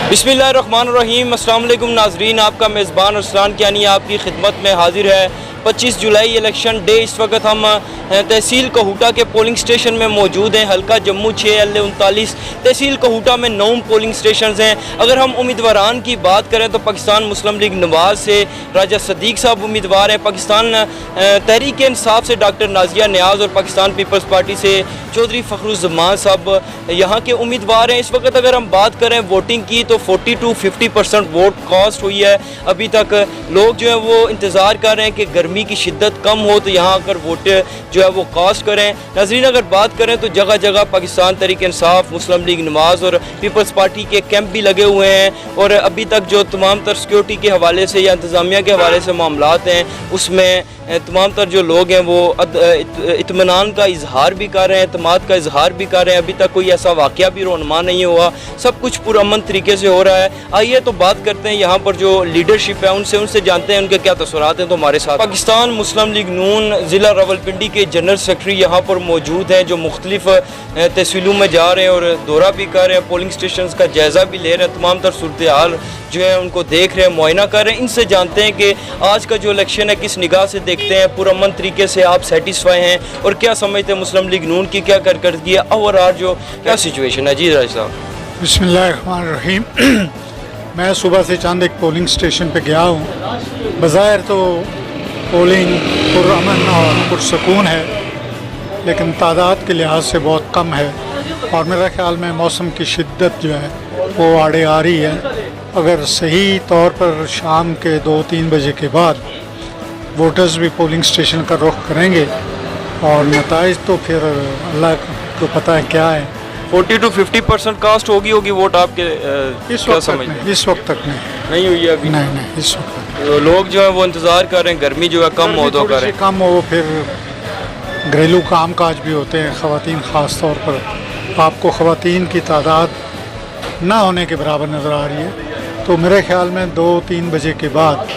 बिस्मिल्लाहिर्रहमानिर्रहीम। अस्सलाम वालेकुम नाजरीन, आपका मेज़बान अरसलान कियानी आपकी खिदमत में हाजिर है। 25 जुलाई इलेक्शन डे। इस वक्त हम तहसील कहूटा के पोलिंग स्टेशन में मौजूद हैं। हल्का जम्मू 6 तहसील कहूटा में 9 पोलिंग स्टेशन हैं। अगर हम उम्मीदवारान की बात करें तो पाकिस्तान मुस्लिम लीग नवाज़ से राजा सदीक साहब उम्मीदवार हैं, पाकिस्तान तहरीक इंसाफ से डॉक्टर नाजिया नियाज़ और पाकिस्तान पीपल्स पार्टी से चौधरी फ़खरुज़्ज़मान साहब यहाँ के उम्मीदवार हैं। इस वक्त अगर हम बात करें वोटिंग की तो 40 to 50% वोट कास्ट हुई है। अभी तक लोग जो है वो इंतज़ार कर रहे हैं कि गर्मी की शिद्दत कम हो तो यहाँ आकर वोट जो है वो कास्ट करें। नाज़रीन, अगर बात करें तो जगह जगह पाकिस्तान तहरीक इंसाफ, मुस्लिम लीग नवाज़ और पीपल्स पार्टी के कैंप भी लगे हुए हैं और अभी तक जो तमाम तर सिक्योरिटी के हवाले से या इंतज़ामिया के हवाले से मामलात हैं उसमें तमाम तर जो लोग हैं वो इत्मीनान का इजहार भी कर रहे हैं, एतमाद का इजहार भी कर रहे हैं। अभी तक कोई ऐसा वाक़या भी रोनमा नहीं हुआ, सब कुछ पुरअमन तरीके से हो रहा है। आइए तो बात करते हैं यहाँ पर जो लीडरशिप है उनसे जानते हैं उनके क्या तसव्वुरात हैं। तो हमारे साथ पाकिस्तान मुस्लिम लीग नून ज़िला रावलपिंडी के जनरल सेक्रेटरी यहाँ पर मौजूद हैं जो मुख्तलिफ तहसीलों में जा रहे हैं और दौरा भी कर रहे हैं, पोलिंग स्टेशन का जायज़ा भी ले रहे हैं, तमाम तर सूरत हाल जो है उनको देख रहे हैं, मुआयना कर रहे हैं। इनसे जानते हैं कि आज का जो इलेक्शन है किस निगाह से देखते हैं, पुरअमन तरीके से आप सेटिस्फाई हैं और क्या समझते हैं मुस्लिम लीग नून की क्या कारकर्दगी है और आज जो क्या सिचुएशन है। जी राज साहब। बिस्मिल्लाहिर्रहमानिर्रहीम। मैं सुबह से चंद एक पोलिंग स्टेशन पे गया हूँ। बज़ाहिर तो पोलिंग पुरअमन और पुरसकून है लेकिन तादाद के लिहाज से बहुत कम है और मेरा ख्याल में मौसम की शिद्दत जो है वो आड़े आ रही है। अगर सही तौर पर शाम के 2-3 बजे के बाद वोटर्स भी पोलिंग स्टेशन का रुख करेंगे और नताइज तो फिर अल्लाह को पता है क्या है। 40 to 50% कास्ट होगी वोट आपके इस वक्त तक नहीं हुई है अभी? नहीं इस वक्त तो लोग जो है वो इंतज़ार कर रहे हैं गर्मी जो है कम हो तो करें, कम हो। फिर घरेलू काम काज भी होते हैं, ख़वातीन ख़ास तौर पर आपको ख़वातीन की तादाद ना होने के बराबर नज़र आ रही है। तो मेरे ख्याल में 2-3 बजे के बाद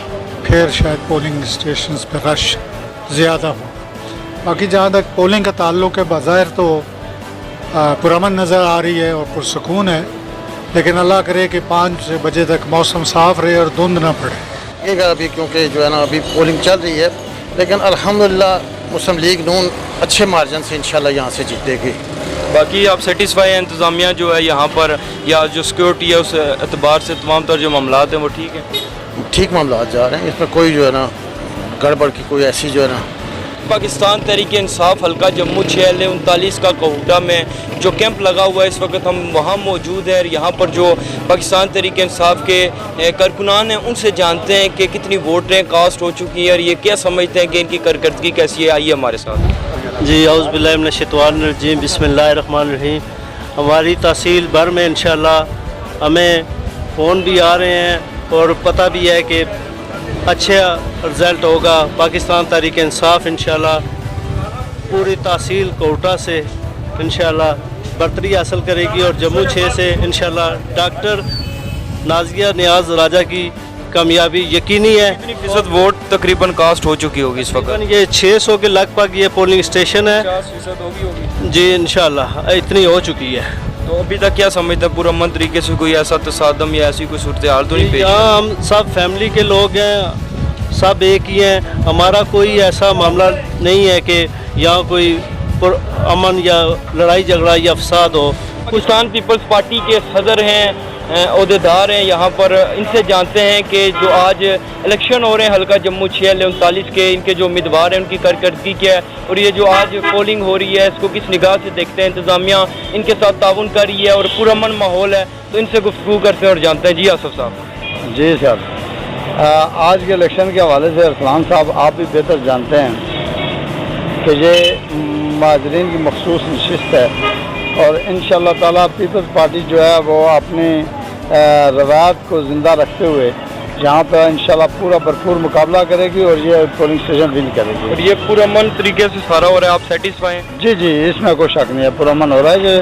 फिर शायद पोलिंग स्टेशन पर रश ज़्यादा हो। बाकी जहाँ तक पोलिंग का ताल्लुक़ है बज़ाहिर तो पुरअमन नज़र आ रही है और पुरसकून है, लेकिन अल्लाह करे कि 5 बजे तक मौसम साफ़ रहे और धुंध ना पड़े। ये अभी क्योंकि जो है ना अभी पोलिंग चल रही है लेकिन अल्हम्दुलिल्लाह मुस्लिम लीग नून अच्छे मार्जिन से इंशाल्लाह यहाँ से जीतेगी। बाकी आप सेटिस्फाई हैं इंतज़ामिया जो है यहाँ पर या जो सिक्योरिटी है उस एतबार से तमाम तर जो मामलात हैं वो ठीक है? ठीक मामलात जा रहे हैं, इसमें कोई जो है ना गड़बड़ की कोई ऐसी जो है ना। पाकिस्तान तहरीक इंसाफ हल्का जम्मू 6 का कहूटा में जो कैंप लगा हुआ है इस वक्त हम वहाँ मौजूद हैं और यहाँ पर जो पाकिस्तान तहरीक इंसाफ के कारकुनान हैं उनसे जानते हैं कि कितनी वोटें कास्ट हो चुकी हैं और ये क्या समझते हैं कि इनकी कारकर्दगी कैसी है। आइए हमारे साथ। जी औज़ु बिल्लाहि मिनश शैतानिर्रजीम, बिस्मिल्लाहिर्रहमानिर्रहीम। हमारी तहसील भर में इंशाअल्लाह हमें फ़ोन भी आ रहे हैं और पता भी है कि अच्छा रिज़ल्ट होगा। पाकिस्तान तहरीक इंसाफ इंशाअल्लाह पूरी तहसील कोटा से इंशाअल्लाह बरतरी हासिल करेगी और जम्मू 6 से इंशाअल्लाह डॉक्टर नाजिया नियाज़ राजा की कामयाबी यकीनी है। कितनी फ़ीसद वोट तकरीबन कास्ट हो चुकी होगी इस वक्त? ये 600 के लगभग ये पोलिंग स्टेशन है। 50% होगी जी इंशाअल्लाह इतनी हो चुकी है। तो अभी तक क्या समझते हैं पुरअमन तरीके से कोई ऐसा तसादम या ऐसी कोई सूरत हाल तो नहीं पेश? यहाँ हम सब फैमिली के लोग हैं, सब एक ही हैं। हमारा कोई ऐसा मामला नहीं है कि यहाँ कोई अमन या लड़ाई झगड़ा या फसाद हो। पाकिस्तान पीपल्स पार्टी के सदर हैं, अहदेदार हैं यहाँ पर, इनसे जानते हैं कि जो आज इलेक्शन हो रहे हैं हल्का जम्मू 6 के, इनके जो उम्मीदवार हैं उनकी कारकर्दगी क्या है और ये जो आज पोलिंग हो रही है इसको किस निगाह से देखते हैं। इंतज़ामिया इनके साथ ताउन कर रही है और पुरअमन माहौल है, तो इनसे गुफ्तगू करते हैं और जानते हैं। जी आसफ साहब। जी साहब, आज के इलेक्शन के हवाले से अरसलान साहब आप भी बेहतर जानते हैं कि ये माजरीन की मखसूस नशिस्त है और इंशाअल्लाह ताला पीपल्स पार्टी जो है वो अपनी रवायत को ज़िंदा रखते हुए यहाँ पर इंशाअल्लाह पूरा भरपूर मुकाबला करेगी और ये पोलिंग स्टेशन विन करेगी। और ये पुरअमन तरीके से सारा हो रहा है, आप सेटिस्फाई हैं? जी इसमें कोई शक नहीं है, पुरअमन हो रहा है। ये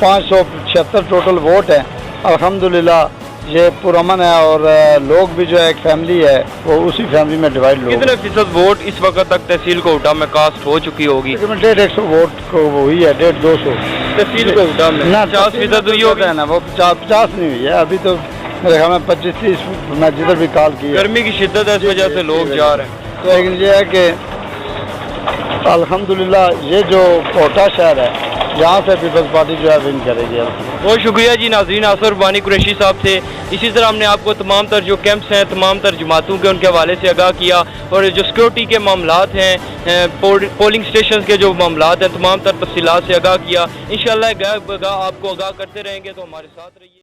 576 टोटल वोट है, अल्हम्दुलिल्लाह ये पुरअमन है और लोग भी जो है एक फैमिली है वो उसी फैमिली में डिवाइड लोग। कितने फ़ीसद वोट इस वक्त तक तहसील कोटा में कास्ट हो चुकी होगी? 150 वोट को हुई है, 150-200 तहसील कोटा में। 50% हुई होगा ना, वो 50 नहीं हुई है अभी तो میرے خیال میں 25-30 میں جدھر بھی کال کی ہے، गर्मी की शिद्दत है, इस वजह से लोग जा रहे हैं. لیکن یہ ہے کہ الحمدللہ یہ جو کوٹا شہر ہے یہاں سے پیپلز پارٹی جو ہے ون کرے گی. بہت شکریہ جی. ناظرین، آصر بانی قریشی صاحب تھے. اسی طرح ہم نے آپ کو تمام تر جو کیمپس ہیں، تمام تر جماعتوں کے ان کے حوالے سے آگاہ کیا، اور جو سیکورٹی کے معاملات ہیں، پولنگ اسٹیشنز کے جو معاملات ہیں، تمام تر تفصیلات سے آگاہ کیا. انشاءاللہ آپ کو آگاہ کرتے رہیں گے، تو ہمارے ساتھ رہیے.